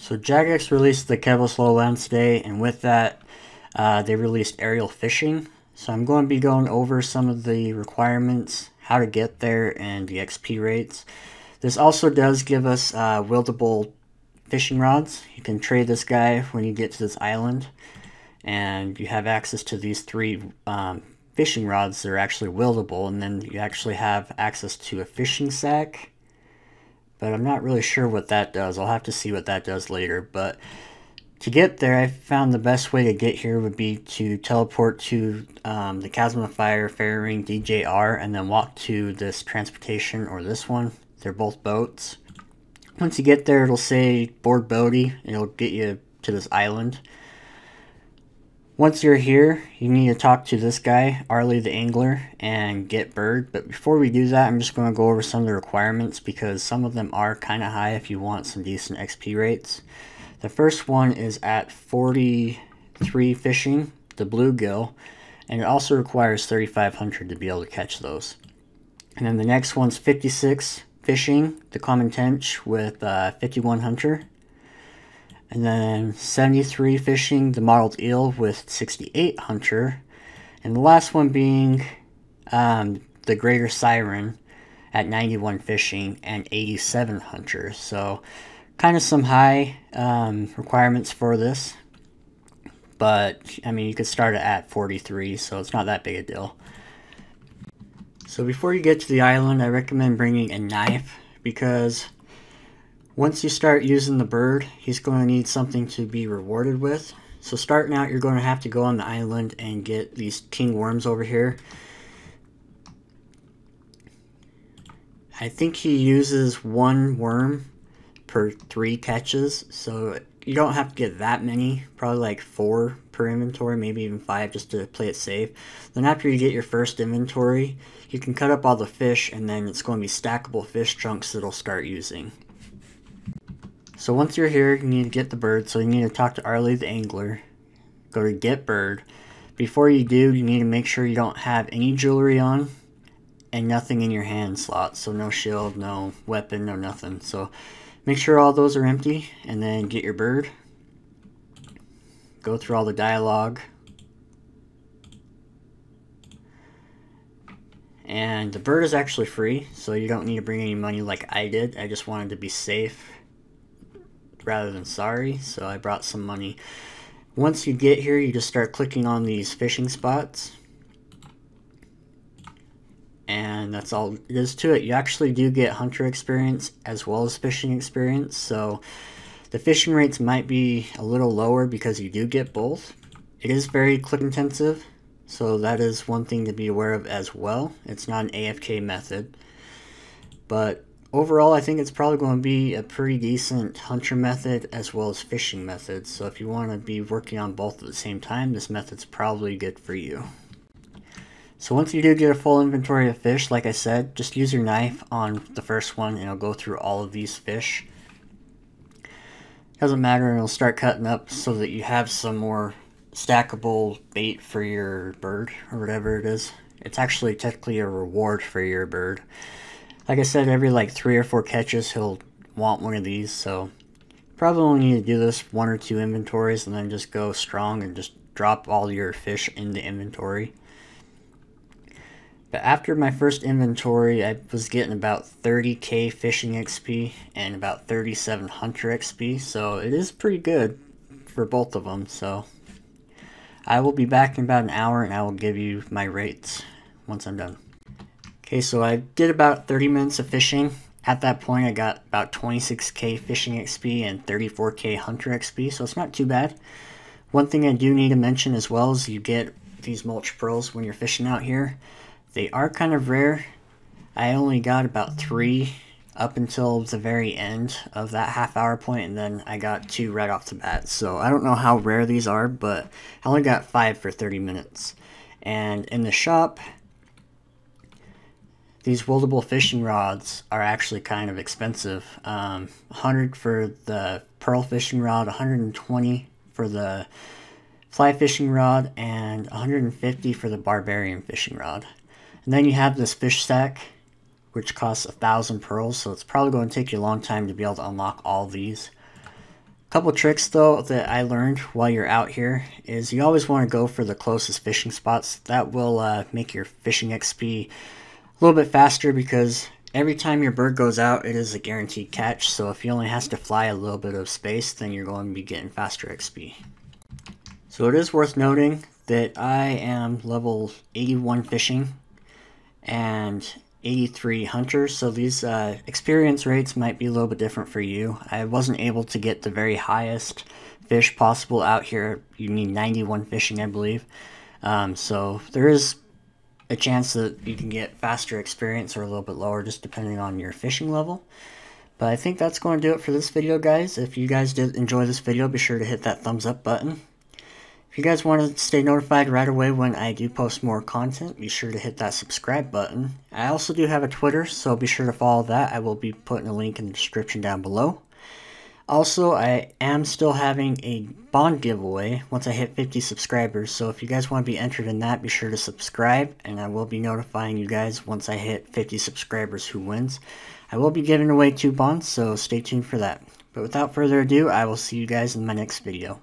So Jagex released the Kebos Lowlands today, and with that, they released aerial fishing. So I'm going to be going over some of the requirements, how to get there, and the XP rates. This also does give us wieldable fishing rods. You can trade this guy when you get to this island, and you have access to these three fishing rods that are actually wieldable, and then you actually have access to a fishing sack. But I'm not really sure what that does. I'll have to see what that does later. But to get there, I found the best way to get here would be to teleport to the Chasm of Fire, Fairy Ring, DJR, and then walk to this transportation or this one. They're both boats. Once you get there, it'll say board boaty, and it'll get you to this island. Once you're here, you need to talk to this guy, Arlie the Angler, and get bird. But before we do that, I'm just going to go over some of the requirements because some of them are kind of high if you want some decent XP rates. The first one is at 43 fishing, the bluegill, and it also requires 3,500 to be able to catch those. And then the next one's 56 fishing, the common tench with 51 hunter. And then 73 fishing, the mottled eel with 68 hunter. And the last one being the greater siren at 91 fishing and 87 hunter. So kind of some high requirements for this. But I mean, you could start it at 43, so it's not that big a deal. So before you get to the island, I recommend bringing a knife because once you start using the bird, he's going to need something to be rewarded with. So starting out, you're going to have to go on the island and get these king worms over here. I think he uses one worm per 3 catches, so you don't have to get that many, probably like 4 per inventory, maybe even 5 just to play it safe. Then after you get your first inventory, you can cut up all the fish, and then it's going to be stackable fish chunks that it'll start using. So once you're here, you need to get the bird, so you need to talk to Arlie the Angler. Go to get bird. Before you do, you need to make sure you don't have any jewelry on and nothing in your hand slot. So no shield, no weapon, no nothing. So make sure all those are empty and then get your bird. Go through all the dialogue. And the bird is actually free, so you don't need to bring any money like I did. I just wanted to be safe rather than sorry, so I brought some money. Once you get here, you just start clicking on these fishing spots, and that's all it is to it. You actually do get hunter experience as well as fishing experience, so the fishing rates might be a little lower because you do get both. It is very click intensive, so that is one thing to be aware of as well. It's not an AFK method, but overall, I think it's probably going to be a pretty decent hunter method as well as fishing method. So if you want to be working on both at the same time, this method's probably good for you. So once you do get a full inventory of fish, like I said, just use your knife on the first one and it'll go through all of these fish. Doesn't matter, and it'll start cutting up so that you have some more stackable bait for your bird or whatever it is. It's actually technically a reward for your bird. Like I said, every like 3 or 4 catches, he'll want one of these, so probably only need to do this 1 or 2 inventories and then just go strong and just drop all your fish in the inventory. But after my first inventory, I was getting about 30k fishing XP and about 37 hunter XP, so it is pretty good for both of them. So I will be back in about an hour and I will give you my rates once I'm done. Okay, so I did about 30 minutes of fishing. At that point, I got about 26k fishing XP and 34k hunter XP, so it's not too bad. One thing I do need to mention as well is you get these mulch pearls when you're fishing out here. They are kind of rare. I only got about 3 up until the very end of that half-hour point, and then I got 2 right off the bat. So I don't know how rare these are, but I only got 5 for 30 minutes. And in the shop, these wieldable fishing rods are actually kind of expensive. 100 for the pearl fishing rod, 120 for the fly fishing rod, and 150 for the barbarian fishing rod. And then you have this fish sack, which costs 1,000 pearls, so it's probably going to take you a long time to be able to unlock all these. Couple tricks though that I learned while you're out here is you always want to go for the closest fishing spots. That will make your fishing XP a little bit faster, because every time your bird goes out it is a guaranteed catch. So if he only has to fly a little bit of space, then you're going to be getting faster XP. So it is worth noting that I am level 81 fishing and 83 hunter, so these experience rates might be a little bit different for you. I wasn't able to get the very highest fish possible out here. You need 91 fishing, I believe. So there is a chance that you can get faster experience or a little bit lower, just depending on your fishing level. But I think that's going to do it for this video, guys. If you guys did enjoy this video, be sure to hit that thumbs up button. If you guys want to stay notified right away when I do post more content, be sure to hit that subscribe button. I also do have a Twitter, so be sure to follow that. I will be putting a link in the description down below. Also, I am still having a bond giveaway once I hit 50 subscribers, so if you guys want to be entered in that, be sure to subscribe, and I will be notifying you guys once I hit 50 subscribers who wins. I will be giving away 2 bonds, so stay tuned for that. But without further ado, I will see you guys in my next video.